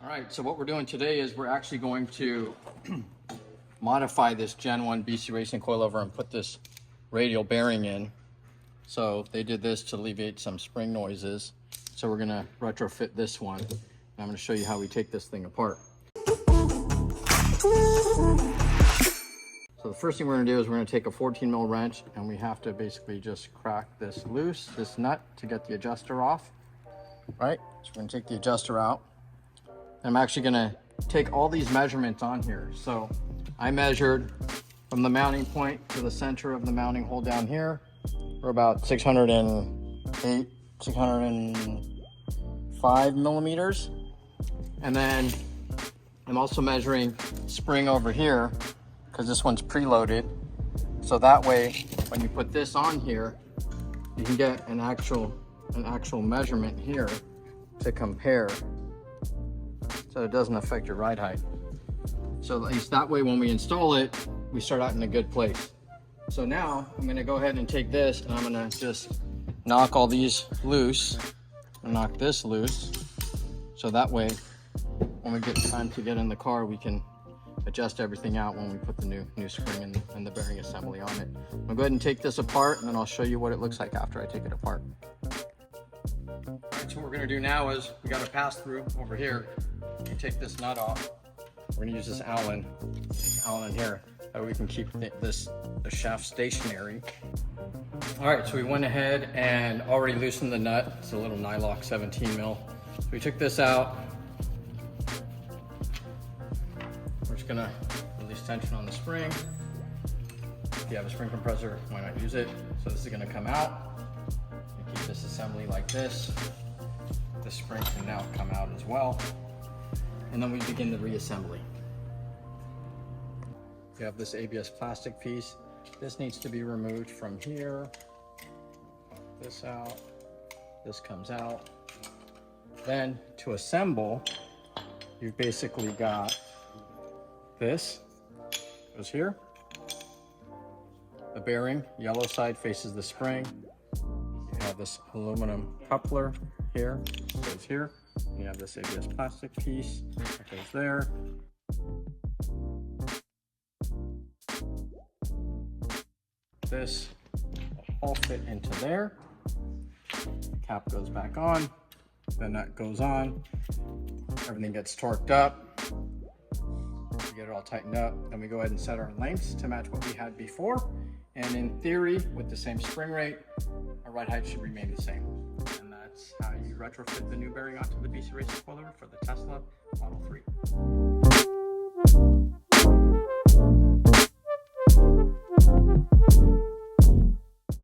All right, so what we're doing today is we're actually going to modify this Gen 1 BC Racing coilover and put this radial bearing in. So they did this to alleviate some spring noises. So we're gonna retrofit this one. And I'm gonna show you how we take this thing apart. So the first thing we're gonna do is we're gonna take a 14 mil wrench and we have to basically just crack this loose, this nut, to get the adjuster off, right? So we're gonna take the adjuster out. I'm actually gonna take all these measurements on here. So I measured from the mounting point to the center of the mounting hole down here. We're about 608, 605 millimeters. And then I'm also measuring spring over here because this one's preloaded. So that way, when you put this on here, you can get an actual measurement here to compare. So it doesn't affect your ride height. So at least that way when we install it, we start out in a good place. So now I'm gonna go ahead and take this and I'm gonna just knock all these loose and knock this loose. So that way, when we get time to get in the car, we can adjust everything out when we put the new spring and the bearing assembly on it. I'll go ahead and take this apart and then I'll show you what it looks like after I take it apart. All right, so what we're gonna do now is we got a pass through over here. You take this nut off. We're gonna use this Allen here, so we can keep the shaft stationary. All right, so we went ahead and already loosened the nut. It's a little Nylock 17 mil. So we took this out. We're just gonna release tension on the spring. If you have a spring compressor, why not use it? So this is gonna come out. You keep this assembly like this. The spring can now come out as well. And then we begin the reassembly. You have this ABS plastic piece. This needs to be removed from here. This out, this comes out. Then to assemble, you've basically got this, goes here. The bearing, yellow side faces the spring. You have this aluminum coupler here, goes here. You have this ABS plastic piece that goes there. This will all fit into there. Cap goes back on, then that goes on. Everything gets torqued up. We get it all tightened up. Then we go ahead and set our lengths to match what we had before. And in theory, with the same spring rate, our ride height should remain the same. And that's how you retrofit the new bearing onto the BC Racing coilover for the Tesla Model 3.